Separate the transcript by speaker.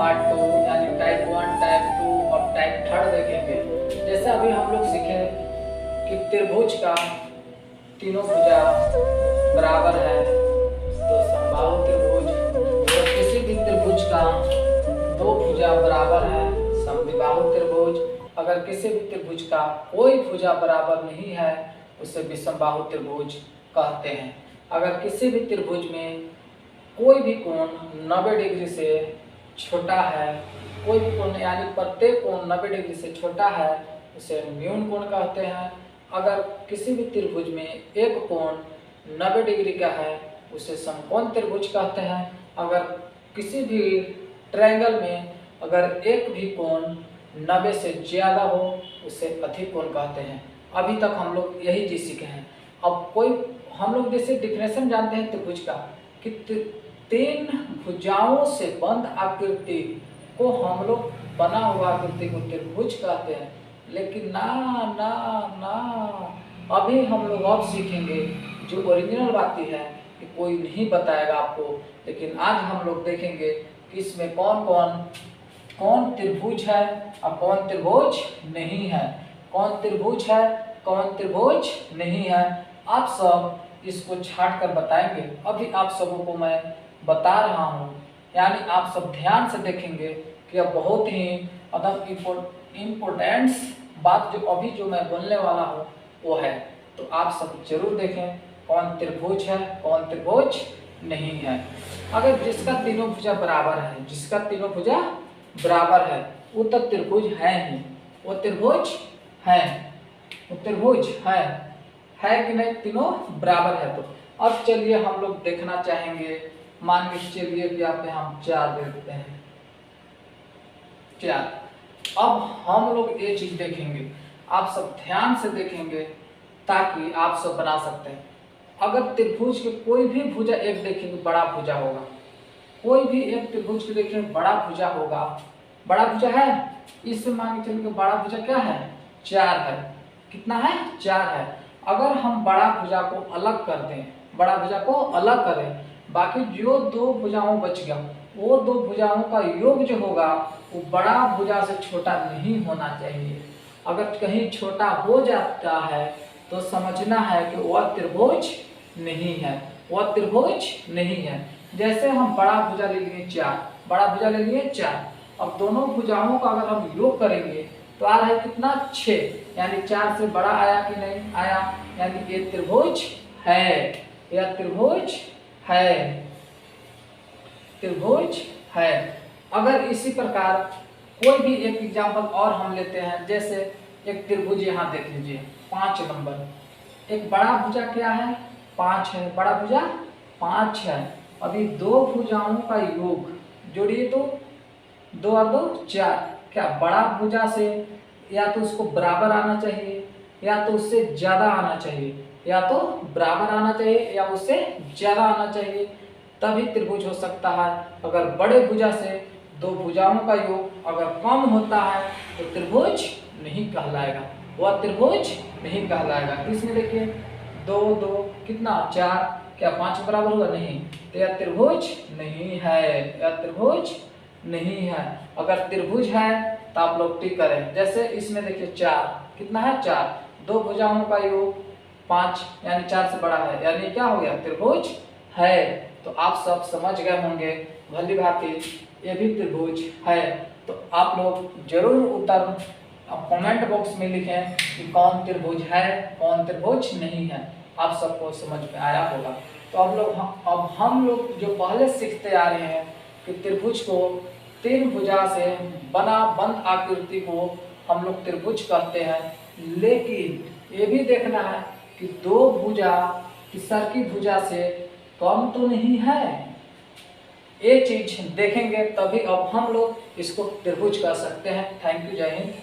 Speaker 1: Part 2 यानी type 1, type 2 और type 3 देखेंगे। जैसे अभी हम लोग सीखे कि त्रिभुज का तीनों भुजा बराबर है तो समबाहु त्रिभुज, और किसी भी त्रिभुज का दो भुजा बराबर है समद्विबाहु त्रिभुज। अगर किसी भी त्रिभुज का कोई भुजा बराबर नहीं है उसे विषमबाहु त्रिभुज कहते हैं। अगर किसी भी त्रिभुज में कोई भी कोण 90 डिग्री से छोटा है, कोई भी कोण यानी प्रत्येक कोण 90 डिग्री से छोटा है उसे न्यून कोण कहते हैं। अगर किसी भी त्रिभुज में एक कोण 90 डिग्री का है उसे समकोण त्रिभुज कहते हैं। अगर किसी भी ट्रायंगल में अगर एक भी कोण 90 से ज़्यादा हो उसे अधिक कोण कहते हैं। अभी तक हम लोग यही चीज़ सीखे हैं। अब कोई हम लोग जैसे डिफिनेशन जानते हैं त्रिभुज का कि तीन भुजाओं से बंद आकृति को हम लोग बना हुआ आकृति को त्रिभुज कहते हैं। लेकिन ना ना ना अभी हम लोग अब सीखेंगे जो ओरिजिनल बातें है कि कोई नहीं बताएगा आपको, लेकिन आज हम लोग देखेंगे कि इसमें कौन त्रिभुज है और कौन त्रिभुज नहीं है, कौन त्रिभुज है कौन त्रिभुज नहीं है। आप सब इसको छाट कर बताएंगे। अभी आप सबों को मैं बता रहा हूँ, यानी आप सब ध्यान से देखेंगे कि अब बहुत ही एकदम इम्पोर्टेंट बात जो अभी जो मैं बोलने वाला हूँ वो है। तो आप सब जरूर देखें कौन त्रिभुज है कौन त्रिभुज नहीं है। अगर जिसका तीनों भुजा बराबर है, जिसका तीनों भुजा बराबर है वो तो त्रिभुज है ही, वो त्रिभुज है, वो त्रिभुज है कि नहीं, तीनों बराबर है। तो अब चलिए हम लोग देखना चाहेंगे, मान के चलिए कि आप हम 4 दे देते हैं 4। अब हम लोग ये चीज देखेंगे, आप सब ध्यान से देखेंगे ताकि आप सब बना सकते हैं। अगर त्रिभुज के कोई भी भुजा एक देखेंगे बड़ा भुजा होगा, कोई भी एक त्रिभुज के देखेंगे बड़ा भुजा होगा, बड़ा भुजा है, इससे मान के चलिए बड़ा भुजा क्या है 4 है। कितना है 4 है। अगर हम बड़ा भुजा को अलग कर दें, बड़ा भुजा को अलग करें, बाकी जो दो भुजाओं बच गया वो दो भुजाओं का योग जो होगा वो बड़ा भुजा से छोटा नहीं होना चाहिए। अगर कहीं छोटा हो जाता है तो समझना है कि वह त्रिभुज नहीं है, वह त्रिभुज नहीं है। जैसे हम बड़ा भुजा ले लिए 4, बड़ा भुजा ले लिए 4, अब दोनों भुजाओं का अगर हम योग करेंगे तो आ रहा है कितना 6, यानी 4 से बड़ा आया कि नहीं आया, यानी ये त्रिभुज है, यह त्रिभुज है, त्रिभुज है। अगर इसी प्रकार कोई भी एक एग्जांपल और हम लेते हैं, जैसे एक त्रिभुज यहाँ देख लीजिए 5 नंबर, एक बड़ा भुजा क्या है 5 है, बड़ा भुजा 5 है। अभी दो भुजाओं का योग जोड़िए तो 2 और 2 4, क्या बड़ा भुजा से या तो उसको बराबर आना चाहिए या तो उससे ज्यादा आना चाहिए, या तो बराबर आना चाहिए या उससे ज्यादा आना चाहिए, तभी त्रिभुज हो सकता है। अगर बड़े भुजा से दो भुजाओं का योग अगर कम होता है तो त्रिभुज नहीं कहलाएगा, वह त्रिभुज नहीं कहलाएगा। किसमें देखिए 2 2 कितना 4, क्या 5 बराबर होगा नहीं, तो यह त्रिभुज नहीं है, यह त्रिभुज नहीं है। अगर त्रिभुज है तो आप लोग टिक करें। जैसे इसमें देखिए 4 कितना है 4, दो भुजाओं का योग 5 यानी 4 से बड़ा है, यानी क्या हो गया त्रिभुज है। तो आप सब समझ गए होंगे भली भांति ये भी त्रिभुज है। तो आप लोग जरूर उत्तर कमेंट बॉक्स में लिखें कि कौन त्रिभुज है कौन त्रिभुज नहीं है, आप सबको समझ में आया होगा। तो अब हम लोग जो पहले सीखते आ रहे हैं कि त्रिभुज को तीन भुजा से बना बंद आकृति को हम लोग त्रिभुज कहते हैं। लेकिन ये भी देखना है कि दो भुजा तीसर की भुजा से कम तो नहीं है, ये चीज देखेंगे तभी अब हम लोग इसको त्रिभुज कह सकते हैं। थैंक यू, जय हिंद।